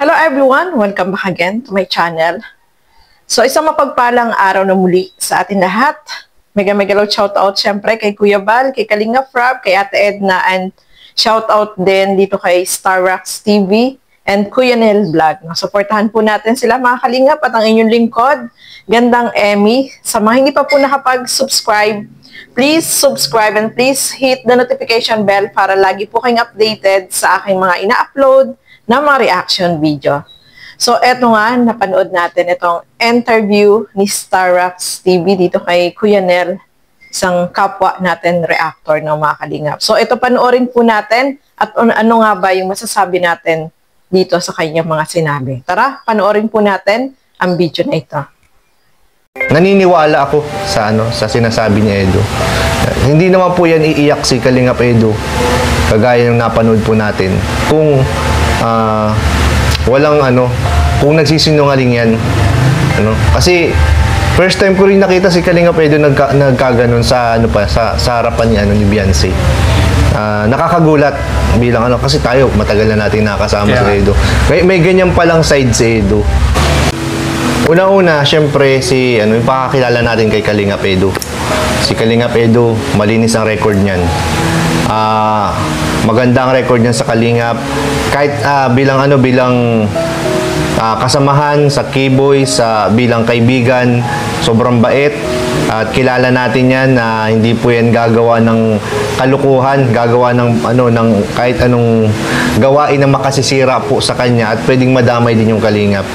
Hello everyone! Welcome back again to my channel. So isang mapagpalang araw na muli sa atin lahat. Mega love shoutout syempre kay Kuya Bal, kay Kalinga Frab, kay Ate Edna, and shoutout din dito kay Starrocks TV and Kuya Nel Vlog. Suportahan po natin sila mga Kalingap at ang inyong lingkod, Gandang Emmy. Sa mga hindi pa po nakapag-subscribe, please subscribe and please hit the notification bell para lagi po kayong updated sa aking mga ina-upload na mga reaction video. So, eto nga, napanood natin itong interview ni Starrocks TV dito kay Kuya Nel, isang kapwa natin reactor ng mga Kalingap. So, ito panoorin po natin at ano nga ba yung masasabi natin dito sa kanyang mga sinabi. Tara, panoorin po natin ang video na ito. Naniniwala ako sa sinasabi ni Edo. Hindi naman po yan iiyak si Kalingap Edo, kagaya ng napanood po natin. Kung kung nagsisinungaling yan, kasi first time ko rin nakita si Kalingap Edo nagkaganon sa harapan ni Beyonce. Nakakagulat bilang kasi tayo matagal na nating nakasama si Edo. May ganyan palang side si Edo. Una-una, syempre yung pakakilala natin kay Kalingap Edo. Si Kalingap Edo, malinis ang record niyan. Maganda ang record niyan sa Kalingap. Kahit bilang kasamahan sa K-Boy, bilang kaibigan, sobrang bait. At kilala natin yan na hindi po yan gagawa ng kalukuhan, gagawa ng kahit anong gawain na makasisira po sa kanya at pwedeng madamay din yung Kalingap.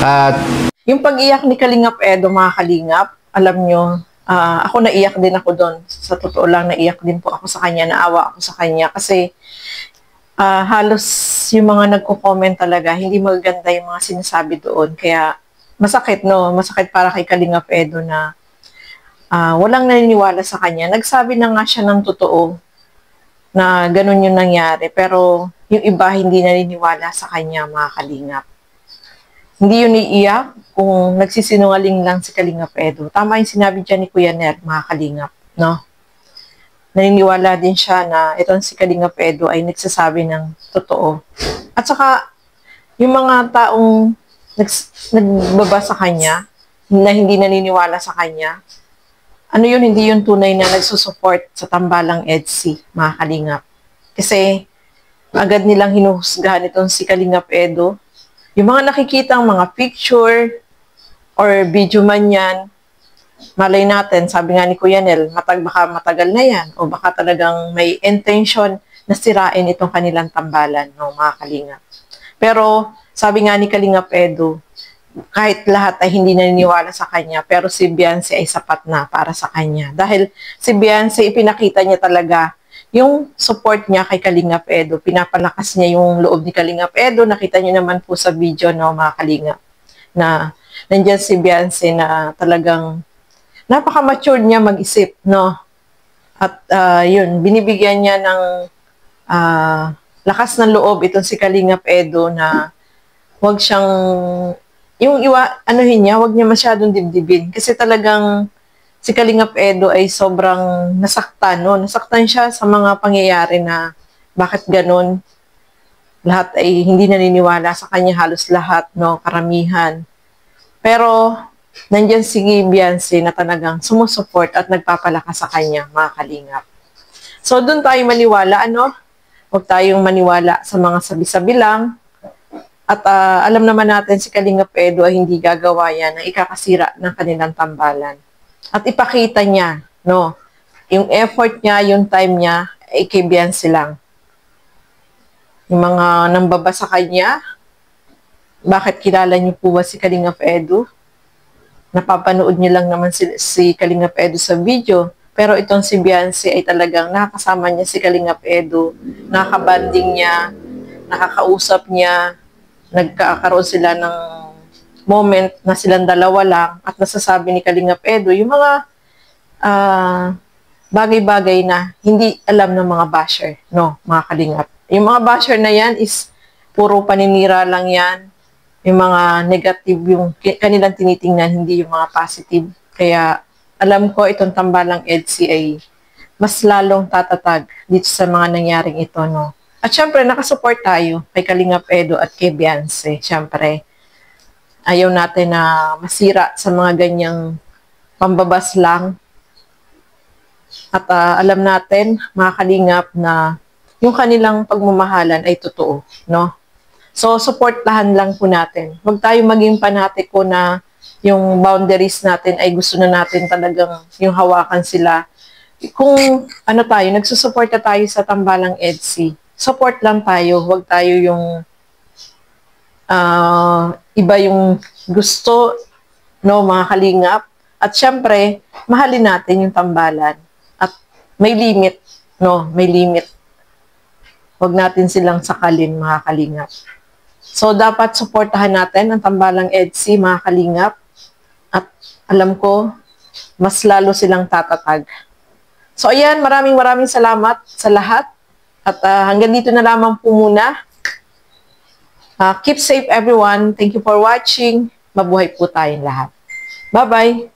At yung pag-iyak ni Kalingap Edo, mga Kalingap, alam nyo, ako naiyak din ako doon. Sa totoo lang, naiyak din po ako sa kanya, naawa ako sa kanya. Kasi halos yung mga nagko-comment talaga, hindi maganda yung mga sinasabi doon. Kaya masakit, no? Masakit para kay Kalingap Edo na walang naniniwala sa kanya. Nagsabi na nga siya ng totoo na ganun yung nangyari. Pero yung iba hindi naniniwala sa kanya, mga Kalingap. Hindi yun iiyak kung nagsisinungaling lang si Kalingap Edo. Tama yung sinabi dyan ni Kuya Nel, mga Kalingap, no? Naniniwala din siya na itong si Kalingap Edo ay nagsasabi ng totoo. At saka, yung mga taong nagbaba sa kanya, na hindi naniniwala sa kanya, hindi yun tunay na nagsusupport sa tambalang EDSI, mga Kalingap. Kasi, agad nilang hinuhusgahan itong si Kalingap Edo. Yung mga nakikitang mga picture or video man yan, malay natin, sabi nga ni Kuya Nel, baka matagal na yan o baka talagang may intention na sirain itong kanilang tambalan, no, mga Kalingap. Pero sabi nga ni Kalingap Edo, kahit lahat ay hindi naniniwala sa kanya, pero si Beyonce ay sapat na para sa kanya. Dahil si Beyonce, ipinakita niya talaga yung support niya kay Kalingap Edo, pinapalakas niya yung loob ni Kalingap Edo. Nakita niyo naman po sa video, no, mga Kalingap, na nandiyan si Beyonce na talagang napaka-mature niya mag-isip, no? At yun, binibigyan niya ng lakas ng loob itong si Kalingap Edo na wag siyang, wag niya masyadong dibdibin. Kasi talagang si Kalingap Edo ay sobrang nasaktan, no? Nasaktan siya sa mga pangyayari na bakit ganun. Lahat ay hindi naniniwala sa kanya, halos lahat, no? Karamihan. Pero, nandiyan si Beyonce na talagang sumusuport at nagpapalakas sa kanya, mga Kalingap. So, doon tayo maniwala, Huwag tayong maniwala sa mga sabi-sabi lang. At alam naman natin si Kalingap Edo ay hindi gagawa yan ng ikakasira ng kanilang tambalan. At ipakita niya, no, yung effort niya, yung time niya, ay kay Beyonce lang. Yung mga nambaba sa kanya, bakit kilala niyo po ba si Kalingap Edo? Napapanood niyo lang naman si Kalingap Edo sa video. Pero itong si Beyonce ay talagang nakakasama niya si Kalingap Edo, nakakabanding niya, nakakausap niya, nagkakaroon sila ng moment na silang dalawa lang at nasasabi ni Kalingap Edo yung mga bagay-bagay na hindi alam ng mga basher, no, mga Kalingap. Yung mga basher na yan is puro paninira lang yan. Yung mga negative yung kanilang tinitingnan, hindi yung mga positive. Kaya alam ko itong tambalang EDSI ay mas lalong tatatag dito sa mga nangyaring ito, no. At syempre, nakasupport tayo kay Kalingap Edo at kay Beyonce. Syempre, ayaw natin na masira sa mga ganyang pambabas lang. At alam natin, mga Kalingap, na yung kanilang pagmamahalan ay totoo, no? So, supportahan lang po natin. Huwag tayo maging panatiko na yung boundaries natin ay gusto na natin talagang yung hawakan sila. Kung ano tayo, nagsusuporta tayo sa tambalang EDSI, support lang tayo. Huwag tayo yung iba yung gusto, no, mga Kalingap. At syempre, mahalin natin yung tambalan. At may limit, no, may limit. Huwag natin silang sakalin, mga Kalingap. So, dapat suportahan natin ang tambalang EDSI, mga Kalingap. At alam ko, mas lalo silang tatatag. So, ayan, maraming salamat sa lahat. At hanggang dito na lamang po muna. Keep safe, everyone. Thank you for watching. Mabuhay po tayong lahat. Bye-bye.